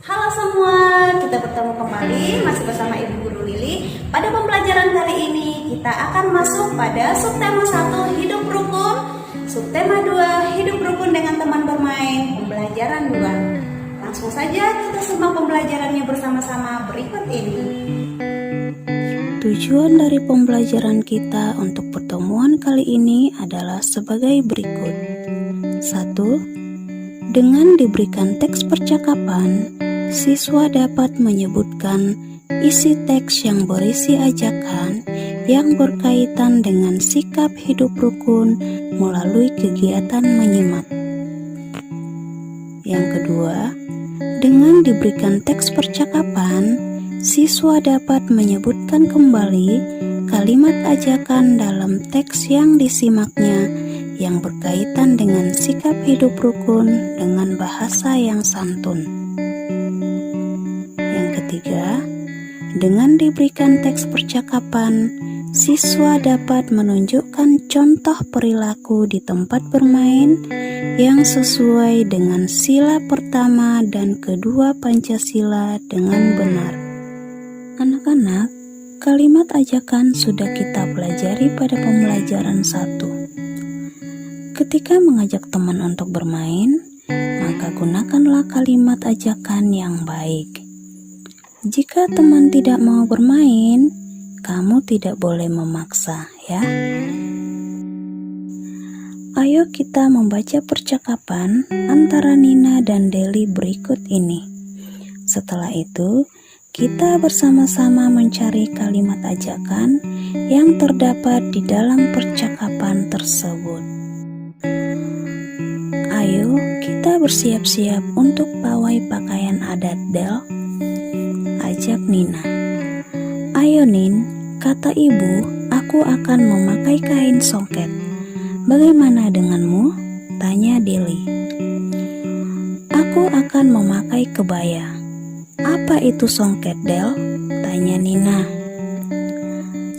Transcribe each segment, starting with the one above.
Halo semua, kita bertemu kembali masih bersama Ibu Guru Lili. Pada pembelajaran kali ini kita akan masuk pada subtema 1 hidup rukun, subtema 2 hidup rukun dengan teman bermain, pembelajaran 2. Langsung saja kita simak pembelajarannya bersama-sama berikut ini. Tujuan dari pembelajaran kita untuk pertemuan kali ini adalah sebagai berikut. 1. Dengan diberikan teks percakapan, siswa dapat menyebutkan isi teks yang berisi ajakan yang berkaitan dengan sikap hidup rukun melalui kegiatan menyimak. Yang kedua, dengan diberikan teks percakapan, siswa dapat menyebutkan kembali kalimat ajakan dalam teks yang disimaknya yang berkaitan dengan sikap hidup rukun dengan bahasa yang santun. Yang ketiga, dengan diberikan teks percakapan, siswa dapat menunjukkan contoh perilaku di tempat bermain yang sesuai dengan sila pertama dan kedua Pancasila dengan benar. Anak-anak, kalimat ajakan sudah kita pelajari pada pembelajaran 1. Ketika mengajak teman untuk bermain, maka gunakanlah kalimat ajakan yang baik. Jika teman tidak mau bermain, kamu tidak boleh memaksa, ya. Ayo kita membaca percakapan antara Nina dan Deli berikut ini. Setelah itu, kita bersama-sama mencari kalimat ajakan yang terdapat di dalam percakapan tersebut. Ayo kita bersiap-siap untuk pawai pakaian adat, Del. Ajak Nina. Ayo Nin, kata ibu, aku akan memakai kain songket. Bagaimana denganmu? Tanya Deli. Aku akan memakai kebaya. Apa itu songket, Del? Tanya Nina.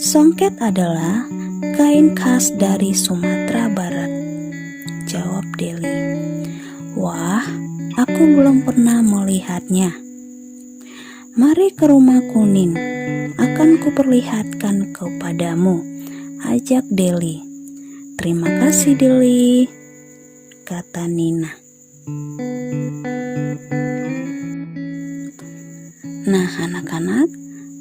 Songket adalah kain khas dari Sumatera Barat, jawab Deli. Wah, aku belum pernah melihatnya. Mari ke rumahku, Nin. Akan kuperlihatkan kepadamu, ajak Deli. Terima kasih, Deli, kata Nina. Nah, anak-anak,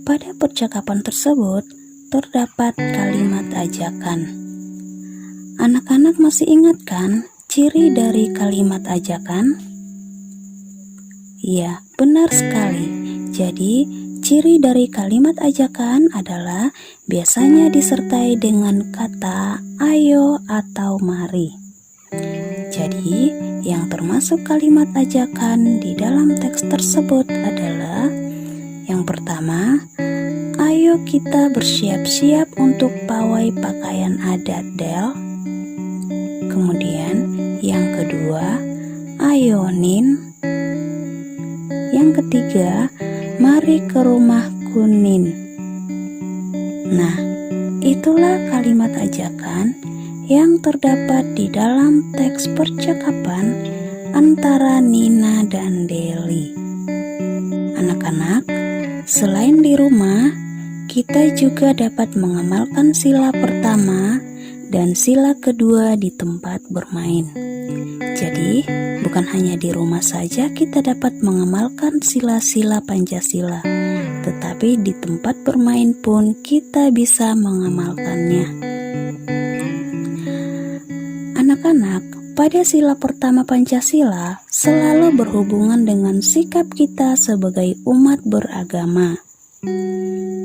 pada percakapan tersebut terdapat kalimat ajakan. Anak-anak masih ingat kan ciri dari kalimat ajakan? Ya, benar sekali. Jadi, ciri dari kalimat ajakan adalah biasanya disertai dengan kata ayo atau mari. Jadi, yang termasuk kalimat ajakan di dalam teks tersebut adalah yang pertama, ayo kita bersiap-siap untuk pawai pakaian adat, Del. Kemudian, yang kedua, ayo Nin. Yang ketiga, mari ke rumahku, Nin. Nah, itulah kalimat ajakan yang terdapat di dalam teks percakapan antara Nina dan Deli. Anak-anak, selain di rumah, kita juga dapat mengamalkan sila pertama dan sila kedua di tempat bermain. Jadi, bukan hanya di rumah saja kita dapat mengamalkan sila-sila Pancasila, tetapi di tempat bermain pun kita bisa mengamalkannya. Anak-anak, pada sila pertama Pancasila selalu berhubungan dengan sikap kita sebagai umat beragama.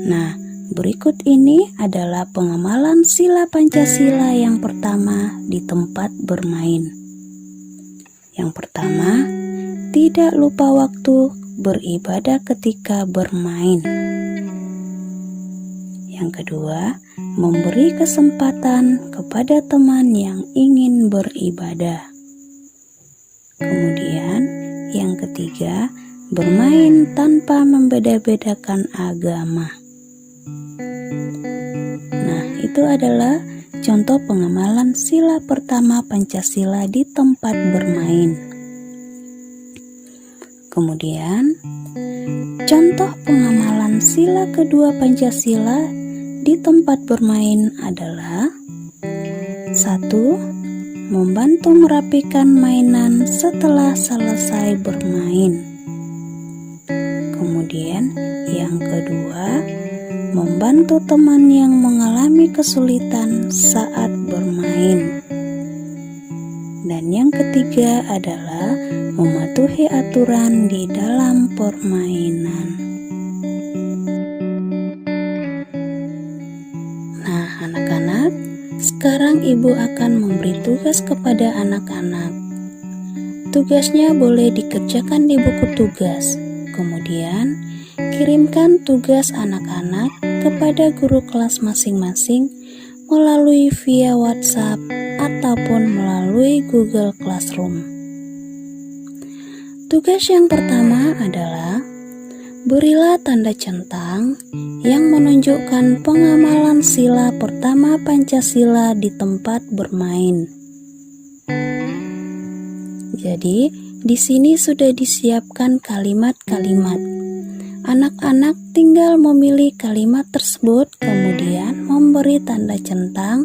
Nah, berikut ini adalah pengamalan sila Pancasila yang pertama di tempat bermain. Yang pertama, tidak lupa waktu beribadah ketika bermain. Yang kedua, memberi kesempatan kepada teman yang ingin beribadah. Kemudian, yang ketiga, bermain tanpa membeda-bedakan agama. Nah, itu adalah contoh pengamalan sila pertama Pancasila di tempat bermain. Kemudian, contoh pengamalan sila kedua Pancasila di tempat bermain adalah 1. Membantu merapikan mainan setelah selesai bermain. Kemudian, yang kedua, membantu teman yang mengalami kesulitan saat bermain. Dan yang ketiga adalah mematuhi aturan di dalam permainan. Nah, anak-anak, sekarang ibu akan memberi tugas kepada anak-anak. Tugasnya boleh dikerjakan di buku tugas. Kemudian, kirimkan tugas anak-anak kepada guru kelas masing-masing melalui via WhatsApp ataupun melalui Google Classroom. Tugas yang pertama adalah berilah tanda centang yang menunjukkan pengamalan sila pertama Pancasila di tempat bermain. Jadi, di sini sudah disiapkan kalimat-kalimat. Anak-anak tinggal memilih kalimat tersebut, kemudian memberi tanda centang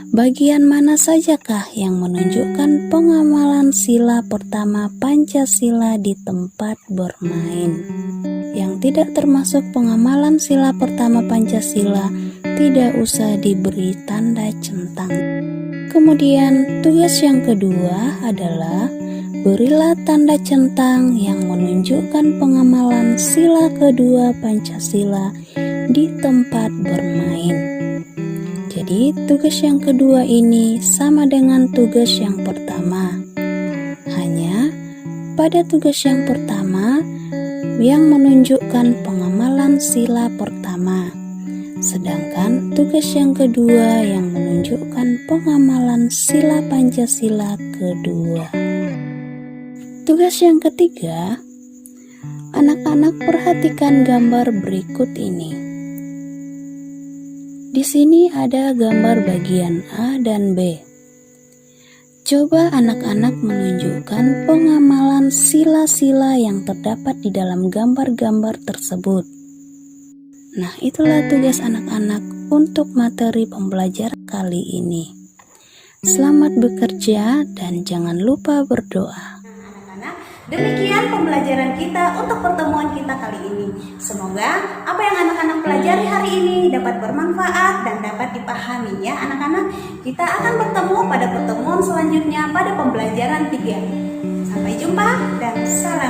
bagian mana sajakah yang menunjukkan pengamalan sila pertama Pancasila di tempat bermain. Yang tidak termasuk pengamalan sila pertama Pancasila tidak usah diberi tanda centang. Kemudian tugas yang kedua adalah berilah tanda centang yang menunjukkan pengamalan sila kedua Pancasila di tempat bermain. Jadi tugas yang kedua ini sama dengan tugas yang pertama. Hanya pada tugas yang pertama yang menunjukkan pengamalan sila pertama. Sedangkan tugas yang kedua yang menunjukkan pengamalan sila Pancasila kedua. Tugas yang ketiga, anak-anak perhatikan gambar berikut ini. Di sini ada gambar bagian A dan B. Coba anak-anak menunjukkan pengamalan sila-sila yang terdapat di dalam gambar-gambar tersebut. Nah, itulah tugas anak-anak untuk materi pembelajaran kali ini. Selamat bekerja dan jangan lupa berdoa. Demikian pembelajaran kita untuk pertemuan kita kali ini. Semoga apa yang anak-anak pelajari hari ini dapat bermanfaat dan dapat dipahami ya anak-anak. Kita akan bertemu pada pertemuan selanjutnya pada pembelajaran 3. Sampai jumpa dan salam.